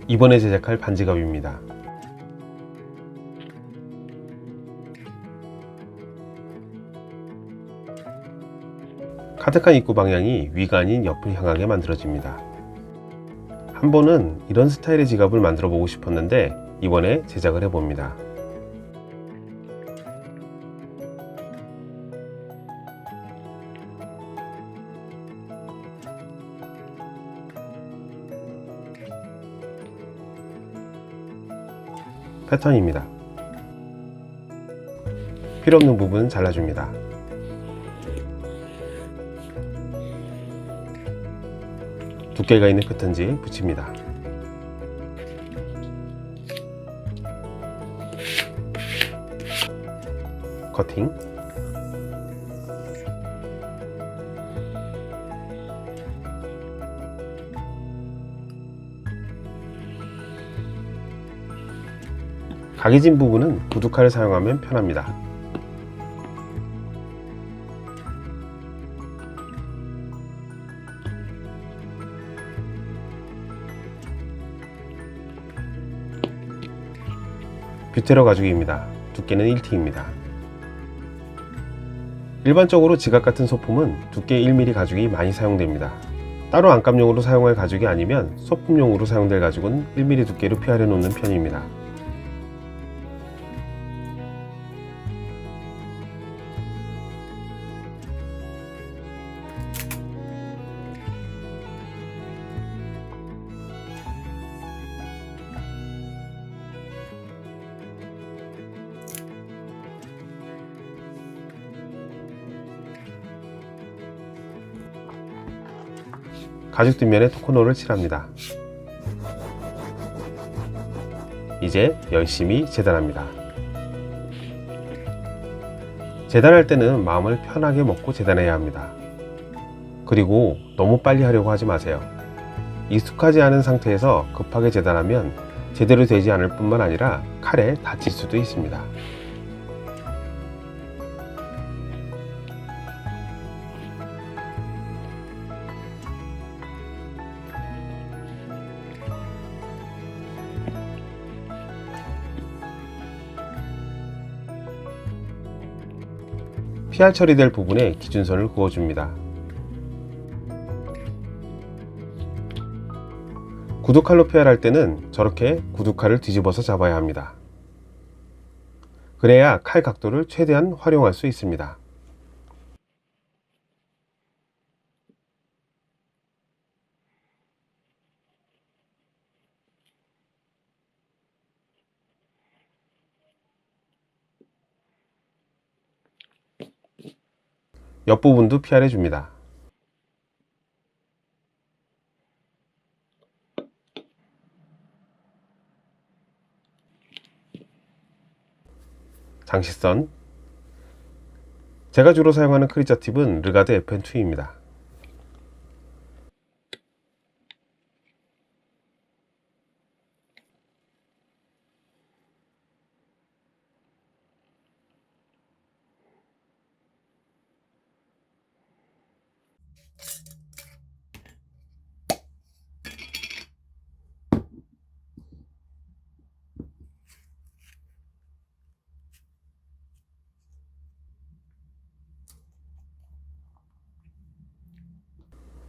이번에 제작할 반지갑입니다. 카드칸 입구 방향이 위가 아닌 옆을 향하게 만들어집니다. 한 번은 이런 스타일의 지갑을 만들어 보고 싶었는데 이번에 제작을 해봅니다. 패턴입니다. 필요없는 부분 잘라줍니다. 두께가 있는 패턴지에 붙입니다. 커팅. 각이 진 부분은 구두칼을 사용하면 편합니다. 뷰테러 가죽입니다. 두께는 1T입니다. 일반적으로 지갑 같은 소품은 두께 1mm 가죽이 많이 사용됩니다. 따로 안감용으로 사용할 가죽이 아니면 소품용으로 사용될 가죽은 1mm 두께로 피하려 놓는 편입니다. 가죽 뒷면에 토코노를 칠합니다. 이제 열심히 재단합니다. 재단할 때는 마음을 편하게 먹고 재단해야 합니다. 그리고 너무 빨리 하려고 하지 마세요. 익숙하지 않은 상태에서 급하게 재단하면 제대로 되지 않을 뿐만 아니라 칼에 다칠 수도 있습니다. PR 처리될 부분에 기준선을 그어줍니다. 구두칼로 PR할 때는 저렇게 구두칼을 뒤집어서 잡아야 합니다. 그래야 칼 각도를 최대한 활용할 수 있습니다. 옆부분도 PR해 줍니다. 장식선. 제가 주로 사용하는 크리처 팁은 르가드 FN2입니다.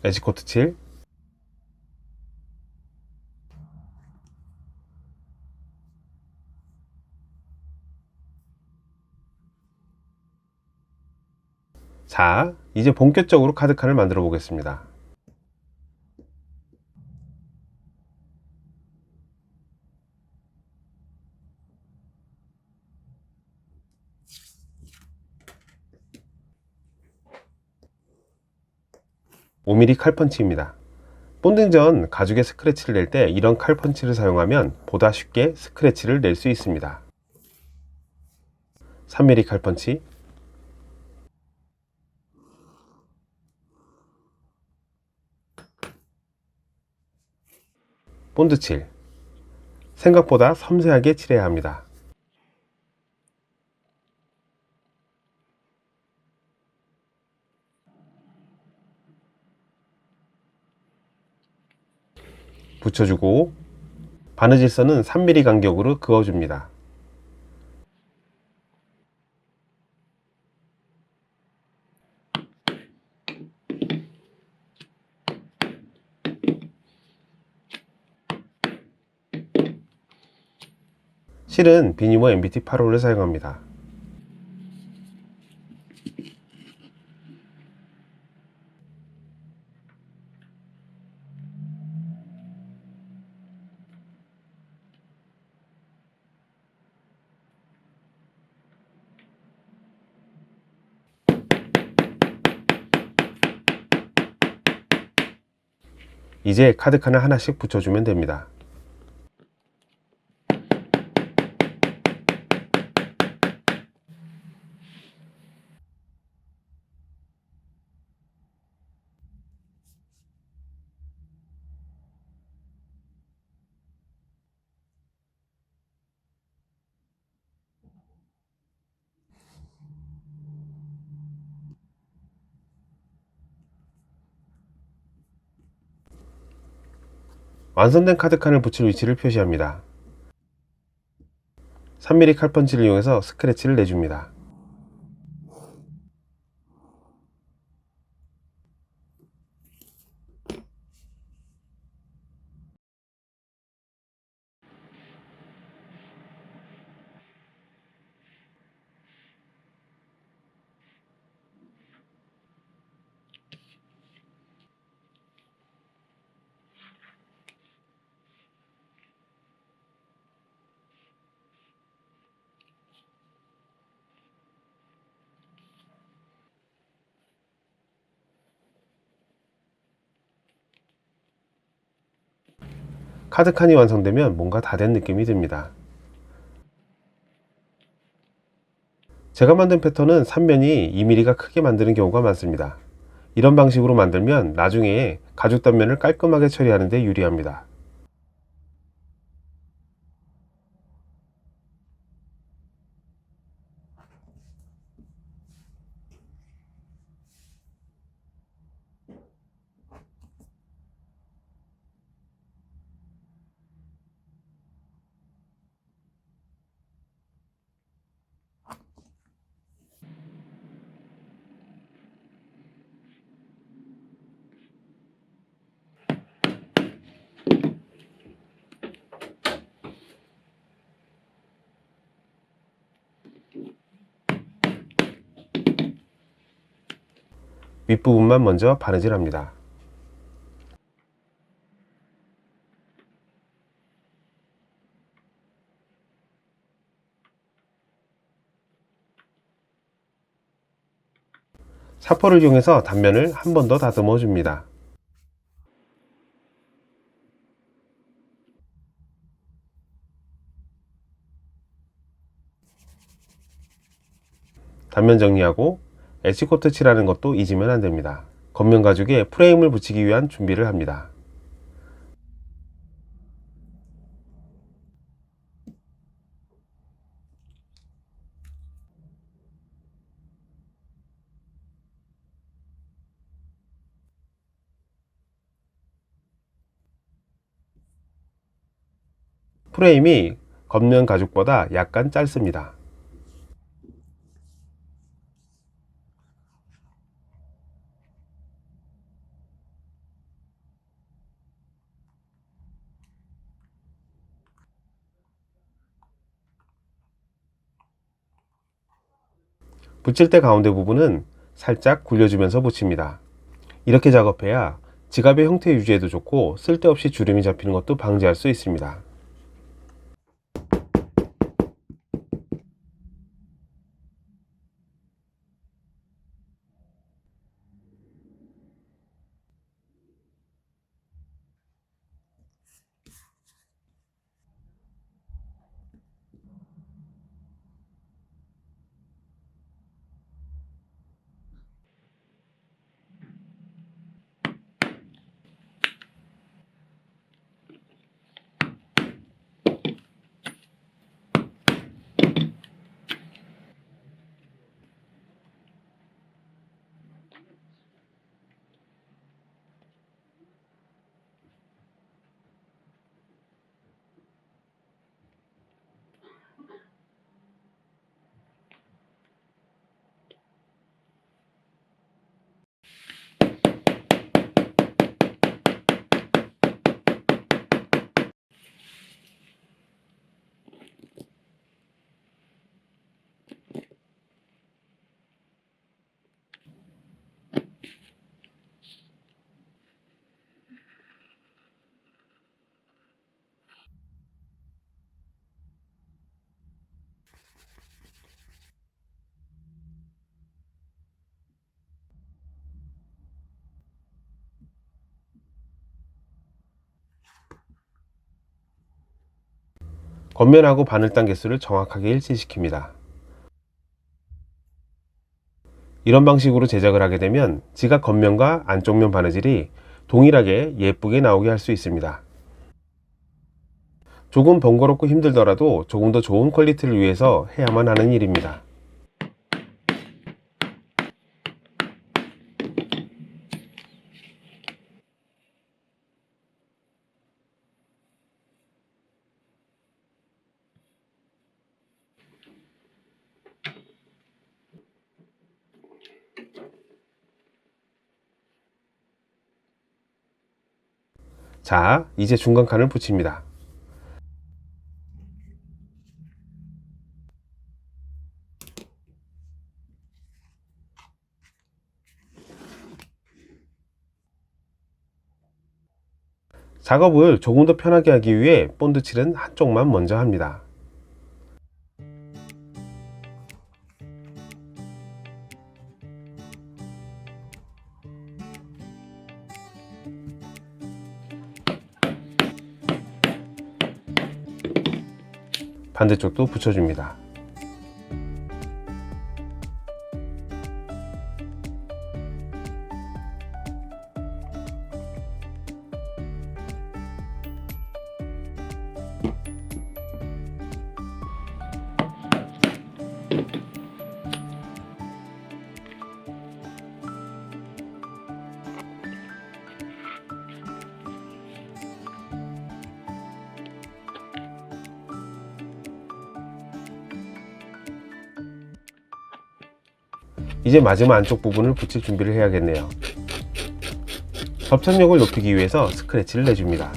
에지코트 칠. 자, 이제 본격적으로 카드칸을 만들어 보겠습니다. (5mm) 칼펀치입니다. 본딩 전 가죽에 스크래치를 낼 때 이런 칼펀치를 사용하면 보다 쉽게 스크래치를 낼 수 있습니다. (3mm) 칼펀치. 본드 칠. 생각보다 섬세하게 칠해야 합니다. 붙여주고 바느질 선은 3mm 간격으로 그어줍니다. 실은 비니모 MBT 8호를 사용합니다. 이제 카드칸을 하나씩 붙여주면 됩니다. 완성된 카드칸을 붙일 위치를 표시합니다. 3mm 칼펀치를 이용해서 스크래치를 내줍니다. 카드칸이 완성되면 뭔가 다 된 느낌이 듭니다. 제가 만든 패턴은 3면이 2mm가 크게 만드는 경우가 많습니다. 이런 방식으로 만들면 나중에 가죽 단면을 깔끔하게 처리하는 데 유리합니다. 윗부분만 먼저 바느질합니다. 사포를 이용해서 단면을 한 번 더 다듬어 줍니다. 단면 정리하고 엣지코트 칠하는 것도 잊으면 안됩니다. 겉면 가죽에 프레임을 붙이기 위한 준비를 합니다. 프레임이 겉면 가죽보다 약간 짧습니다. 붙일 때 가운데 부분은 살짝 굴려주면서 붙입니다. 이렇게 작업해야 지갑의 형태 유지에도 좋고 쓸데없이 주름이 잡히는 것도 방지할 수 있습니다. 겉면하고 바늘단 개수를 정확하게 일치시킵니다. 이런 방식으로 제작을 하게 되면 지각 겉면과 안쪽면 바느질이 동일하게 예쁘게 나오게 할 수 있습니다. 조금 번거롭고 힘들더라도 조금 더 좋은 퀄리티를 위해서 해야만 하는 일입니다. 자, 이제 중간 칸을 붙입니다. 작업을 조금 더 편하게 하기 위해 본드칠은 한쪽만 먼저 합니다. 반대쪽도 붙여줍니다. 이제 마지막 안쪽 부분을 붙일 준비를 해야겠네요. 접착력을 높이기 위해서 스크래치를 내줍니다.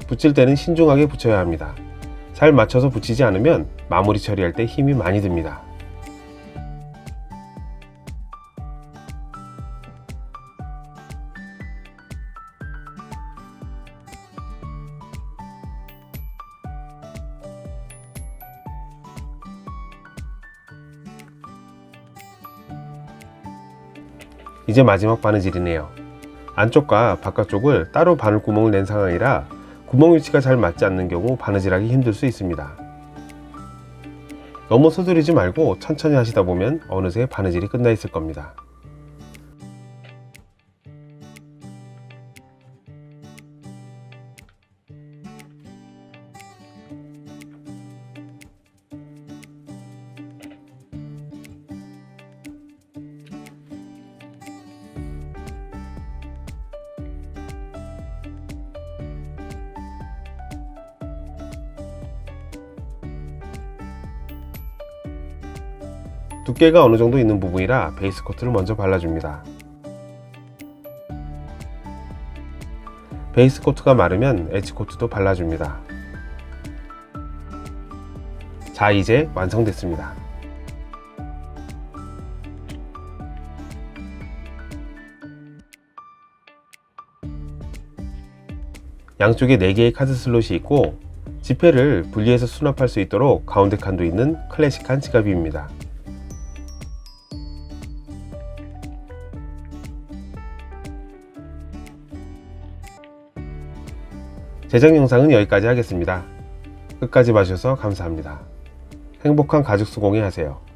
붙일 때는 신중하게 붙여야 합니다. 잘 맞춰서 붙이지 않으면 마무리 처리할 때 힘이 많이 듭니다. 이제 마지막 바느질이네요. 안쪽과 바깥쪽을 따로 바늘구멍을 낸 상황이라 구멍 위치가 잘 맞지 않는 경우 바느질하기 힘들 수 있습니다. 너무 서두르지 말고 천천히 하시다 보면 어느새 바느질이 끝나 있을 겁니다. 두께가 어느 정도 있는 부분이라 베이스 코트를 먼저 발라줍니다. 베이스 코트가 마르면 엣지 코트도 발라줍니다. 자, 이제 완성됐습니다. 양쪽에 4개의 카드 슬롯이 있고 지폐를 분리해서 수납할 수 있도록 가운데 칸도 있는 클래식한 지갑입니다. 제작 영상은 여기까지 하겠습니다. 끝까지 봐주셔서 감사합니다. 행복한 가죽 수공예 하세요.